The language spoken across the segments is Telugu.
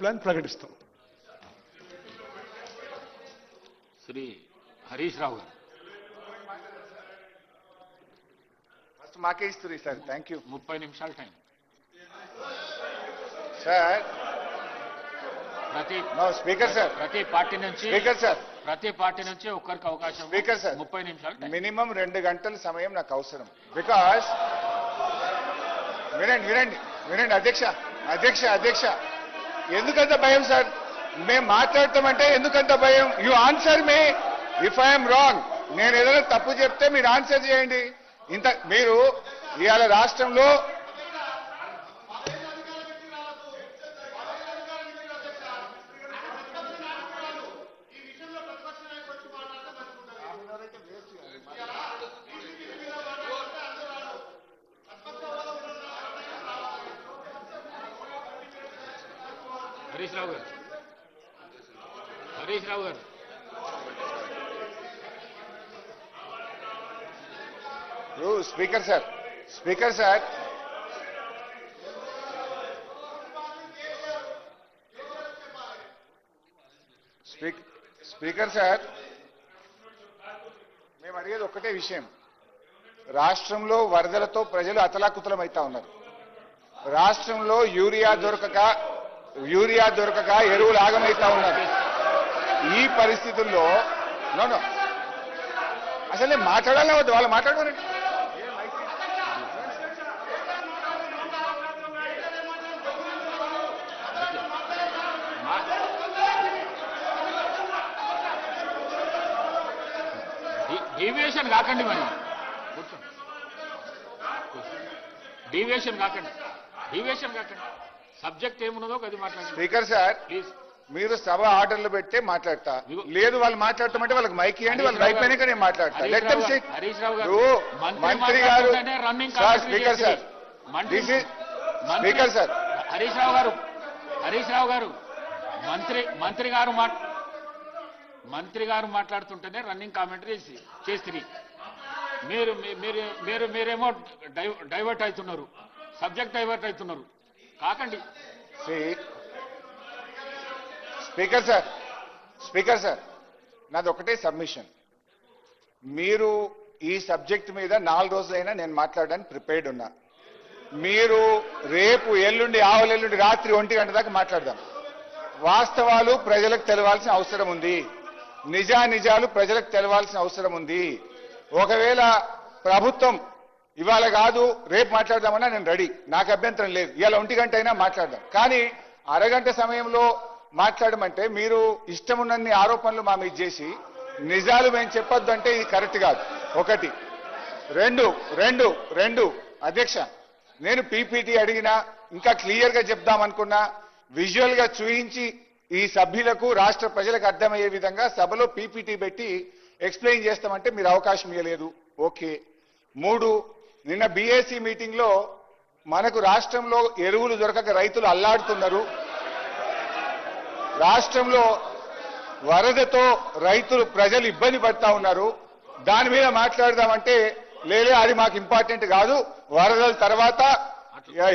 ప్లాన్ ప్రకటిస్తాం. శ్రీ హరీష్ రావు గారు ఫస్ట్ మాకే ఇస్తుంది సార్. Thank you. 30 నిమిషాల time. Sir no speaker sir. ప్రతి పార్టీ నుంచి ఒక్కరికి అవకాశం. స్పీకర్ సార్ 30 నిమిషాలు టైం. మినిమం 2 గంటల సమయం నాకు అవసరం. బికాస్ వినండి అధ్యక్ష ఎందుకంత భయం సార్? మేము మాట్లాడతామంటే ఎందుకంత భయం? You answer me if I'm wrong. నేను ఏదైనా తప్పు చెప్తే మీరు ఆన్సర్ చేయండి. మీరు ఇవాళ రాష్ట్రంలో హరీష్ రావు గారు స్పీకర్ సార్ మేము అడిగేది ఒక్కటే విషయం. రాష్ట్రంలో వరదలతో ప్రజలు అతలాకుతలం అవుతా ఉన్నారు. రాష్ట్రంలో యూరియా దొరకక ఎరువులు ఆగమైతా ఉన్నారు. ఈ పరిస్థితుల్లో అసలే మాట్లాడాలి వద్దు, వాళ్ళు మాట్లాడమని. డీవియేషన్ కాకండి, మరి డీవియేషన్ కాకండి. సబ్జెక్ట్ ఏమున్నదో అది మాట్లాడండి. Speaker sir please. మీరు సభ ఆర్డర్లు పెడితే మాట్లాడతా, లేదు వాళ్ళు మాట్లాడతామంటే వాళ్ళకి మైక్ ఇవ్వండి, వాళ్ళు అయిపోయినాక నేను మాట్లాడతా. హరీష్ రావు గారు మంత్రి గారు running speaker sir Harish Rao గారు మంత్రి గారు మాట్లాడుతుంటేనే రన్నింగ్ కామెంటరీ చేస్తుంది. మీరేమో డైవర్ట్ అవుతున్నారు, సబ్జెక్ట్ డైవర్ట్ అవుతున్నారు. కాకండి. స్పీకర్ సార్ నాది ఒకటే సబ్మిషన్. మీరు ఈ సబ్జెక్ట్ మీద 4 రోజులైనా నేను మాట్లాడడానికి ప్రిపేర్డ్ ఉన్నా. మీరు రేపు ఆవలెల్లుండి రాత్రి 1 గంట దాకా మాట్లాడదాం. వాస్తవాలు ప్రజలకు తెలవాల్సిన అవసరం ఉంది. నిజాలు ప్రజలకు తెలవాల్సిన అవసరం ఉంది. ఒకవేళ ప్రభుత్వం ఇవాళ కాదు రేపు మాట్లాడదామన్నా నేను రెడీ, నాకు అభ్యంతరం లేదు. ఇవాళ 1 గంట అయినా మాట్లాడదాం. కానీ అరగంట సమయంలో మాట్లాడమంటే మీరు ఇష్టం ఉన్నన్ని ఆరోపణలు మా మీద చేసి నిజాలు మేము చెప్పొద్దు అంటే ఇది కరెక్ట్ కాదు. ఒకటి. రెండు అధ్యక్ష, నేను పీపీటీ అడిగినా ఇంకా క్లియర్ గా చెప్దామనుకున్నా, విజువల్ గా చూయించి ఈ సభ్యులకు రాష్ట్ర ప్రజలకు అర్థమయ్యే విధంగా సభలో పీపీటీ పెట్టి ఎక్స్ప్లెయిన్ చేస్తామంటే మీరు అవకాశం ఇవ్వలేదు. ఓకే. 3, నిన్న బీఏసీ మీటింగ్ లో మనకు రాష్ట్రంలో ఎరువులు దొరకక రైతులు అల్లాడుతున్నారు. రాష్ట్రంలో వరదతో ప్రజలు ఇబ్బంది పడతా ఉన్నారు. దాని మీద మాట్లాడదామంటే లేలే అది మాకు ఇంపార్టెంట్ కాదు, వరదల తర్వాత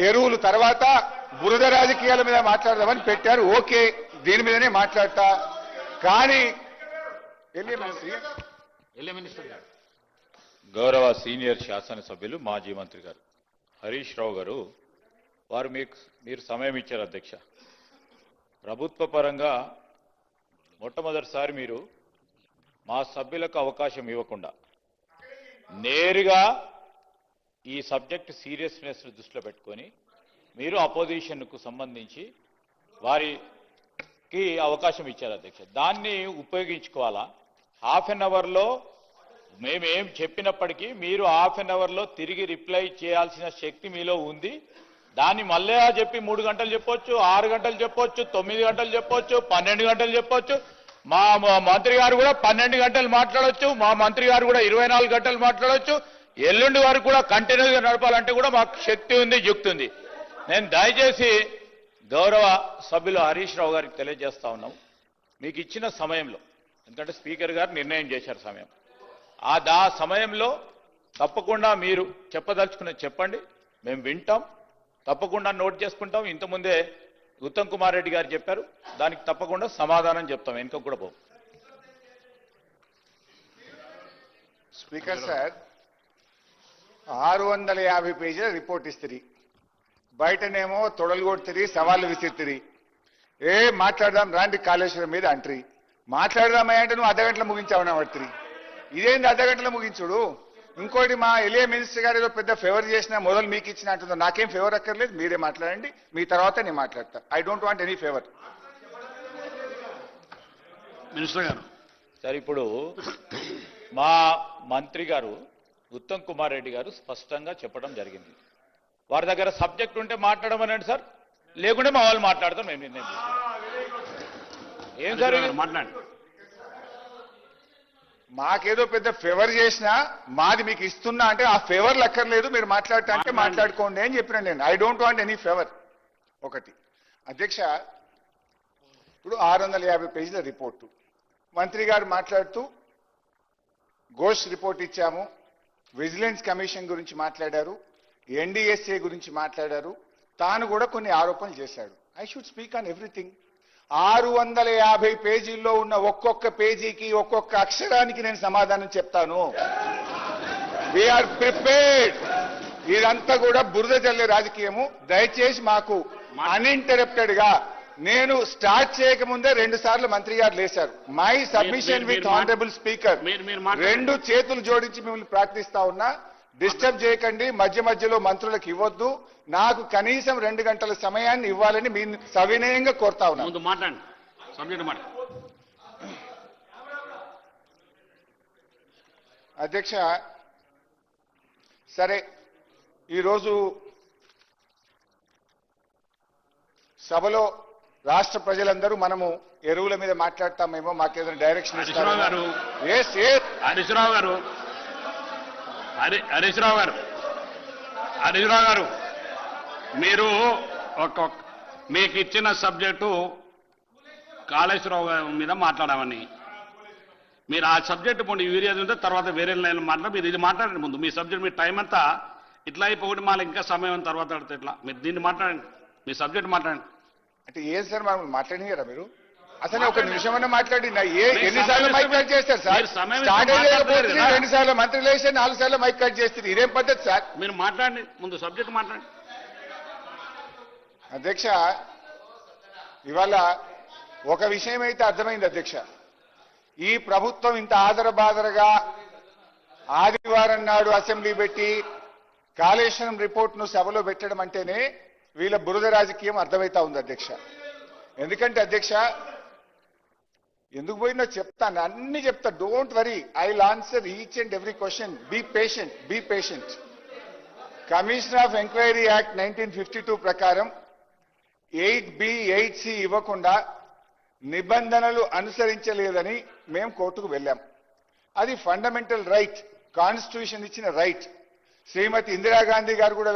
ఎరువులు తర్వాత బురద రాజకీయాల మీద మాట్లాడదామని పెట్టారు. ఓకే, దీని మీదనే మాట్లాడతా. కానీ గౌరవ సీనియర్ శాసనసభ్యులు మాజీ మంత్రి గారు హరీష్ రావు గారు వారు మీరు సమయం ఇచ్చారు అధ్యక్ష. ప్రభుత్వ పరంగా మొట్టమొదటిసారి మీరు మా సభ్యులకు అవకాశం ఇవ్వకుండా నేరుగా ఈ సబ్జెక్ట్ సీరియస్నెస్ దృష్టిలో పెట్టుకొని మీరు అపోజిషన్కు సంబంధించి వారికి అవకాశం ఇచ్చారు అధ్యక్ష. దాన్ని ఉపయోగించుకోవాలా? హాఫ్ అన్ అవర్లో మేమేం చెప్పినప్పటికీ మీరు హాఫ్ అన్ అవర్లో తిరిగి రిప్లై చేయాల్సిన శక్తి మీలో ఉంది. దాన్ని మళ్ళీ చెప్పి 3 గంటలు చెప్పొచ్చు, 6 గంటలు చెప్పొచ్చు, 9 గంటలు చెప్పొచ్చు, 12 గంటలు చెప్పొచ్చు. మా మంత్రి గారు కూడా 12 గంటలు మాట్లాడొచ్చు, మా మంత్రి గారు కూడా 24 గంటలు మాట్లాడొచ్చు. ఎల్లుండి వరకు కూడా కంటిన్యూగా నడపాలంటే కూడా మాకు శక్తి ఉంది, యుక్తి ఉంది. నేను దయచేసి గౌరవ సభ్యులు హరీష్ రావు గారికి తెలియజేస్తా ఉన్నాం, మీకు ఇచ్చిన సమయంలో, ఎందుకంటే స్పీకర్ గారు నిర్ణయం చేశారు సమయం, ఆ సమయంలో తప్పకుండా మీరు చెప్పదలుచుకున్నది చెప్పండి, మేము వింటాం, తప్పకుండా నోట్ చేసుకుంటాం. ఇంతకుముందే ఉత్తమ్ కుమార్ రెడ్డి గారు చెప్పారు, దానికి తప్పకుండా సమాధానం చెప్తాం, వెనుక కూడా పో. స్పీకర్ సార్ 650 పేజీల రిపోర్ట్ ఇస్తుంది, బయటనేమో తొడలు కొడుతుంది, సవాళ్ళు విసిరుతుంది. మాట్లాడదాం రాండి కాళేశ్వరం మీద అంటరి, మాట్లాడదామా అంటే నువ్వు అర్ధగంటలో ముగించావని పడుతుంది. ఇదేంది అర్ధగంటలో ముగించుడు? ఇంకోటి మా ఎలియా మినిస్టర్ గారు ఏదో పెద్ద ఫేవర్ చేసినా మొదలు మీకు ఇచ్చిన అంటుందో, నాకేం ఫేవర్ అక్కర్లేదు, మీరే మాట్లాడండి, మీ తర్వాత నేను మాట్లాడతా. I don't want any favour. Minister గారు సార్, ఇప్పుడు మా మంత్రి గారు ఉత్తమ్ కుమార్ రెడ్డి గారు స్పష్టంగా చెప్పడం జరిగింది. వారి దగ్గర సబ్జెక్ట్ ఉంటే మాట్లాడమనండి సార్, లేకుంటే మా వాళ్ళు మాట్లాడతాం, మేము నిర్ణయం తీసుకుంటాం. ఏం సార్ ఇది? మాట్లాడండి. మాకేదో పెద్ద ఫేవర్ చేసినా మాది మీకు ఇస్తున్నా అంటే ఆ ఫేవర్లు అక్కర్లేదు, మీరు మాట్లాడటా అంటే మాట్లాడుకోండి అని చెప్పిన నేను. I don't want any favour. ఒకటి అధ్యక్ష, ఇప్పుడు 650 పేజీల రిపోర్టు మంత్రి గారు మాట్లాడుతూ ఘోష్ రిపోర్ట్ ఇచ్చాము, విజిలెన్స్ కమిషన్ గురించి మాట్లాడారు, ఎన్డీఎస్ఏ గురించి మాట్లాడారు, తాను కూడా కొన్ని ఆరోపణలు చేశాడు. I should speak on everything. 650 పేజీల్లో ఉన్న ఒక్కొక్క పేజీకి ఒక్కొక్క అక్షరానికి నేను సమాధానం చెప్తాను. We are prepared. ఇదంతా కూడా బురద జల్లే రాజకీయము. దయచేసి మాకు అన్ఇంటరప్టెడ్ గా నేను స్టార్ట్ చేయకముందే 2 సార్లు మంత్రి గారు లేశారు. My submission with honourable speaker, 2 చేతులు జోడించి మిమ్మల్ని ప్రార్థిస్తా ఉన్నా, డిస్టర్బ్ చేయకండి, మధ్య మధ్యలో మంత్రులకు ఇవ్వద్దు, నాకు కనీసం 2 గంటల సమయాన్ని ఇవ్వాలని మీ సవినయంగా కోరుతా ఉన్నా. ముందు మాట్లాడండి, సబ్జెక్ట్ మాట్లాడండి. అధ్యక్ష, సరే ఈరోజు సభలో రాష్ట్ర ప్రజలందరూ మనము ఎరువుల మీద మాట్లాడతామేమో, మాకేదైనా డైరెక్షన్ ఇస్తారు. హరీష్ రావు గారు మీరు మీకు ఇచ్చిన సబ్జెక్టు కాళేశ్వరరావు మీద మాట్లాడామని, మీరు ఆ సబ్జెక్టు ముందు యూరియా ఉంటే తర్వాత వేరే లైన్ మాట్లాడి మీరు ఇది మాట్లాడండి. ముందు మీ సబ్జెక్ట్, మీ టైం అంతా ఇట్లా అయిపోయి మళ్ళీ ఇంకా సమయం తర్వాత ఆడితే ఎట్లా? మీరు దీన్ని మాట్లాడండి, మీ సబ్జెక్ట్ మాట్లాడండి. అంటే ఏం సార్ మనం మాట్లాడినారా? మీరు అసలు ఒక నిమిషమైనా మాట్లాడినా? ఎన్నిసార్లు మైక్ కట్ చేస్తారు సార్? స్టార్ట్ అయ్యేటప్పుడు 2 సార్లు మంత్రి లేస్తే 4 సార్లు మైక్ కట్ చేస్తారు. ఇదేం పద్ధతి సార్? మీరు మాట్లాడండి, ముందు సబ్జెక్ట్ మాట్లాడండి. అధ్యక్ష, ఇవాళ ఒక విషయం అయితే అర్థమైంది అధ్యక్ష, ఈ ప్రభుత్వం ఇంత ఆదరబాదరగా ఆదివారం నాడు అసెంబ్లీ పెట్టి కాళేశ్వరం రిపోర్ట్ను సభలో పెట్టడం అంటేనే వీళ్ళ బురద రాజకీయం అర్థమైతా ఉంది అధ్యక్ష. ఎందుకంటే అధ్యక్ష, ఎందుకు పోయినా చెప్తాను, అన్ని చెప్తా, don't worry, I will answer each and every question. Be patient. Commission of enquiry act 1952 ప్రకారం 8B 8C ఇవ్వకుండా నిబంధనలు అనుసరించలేదని మేము కోర్టుకు వెళ్ళాం. అది ఫండమెంటల్ రైట్, కాన్స్టిట్యూషన్ ఇచ్చిన రైట్. శ్రీమతి ఇందిరాగాంధీ గారు కూడా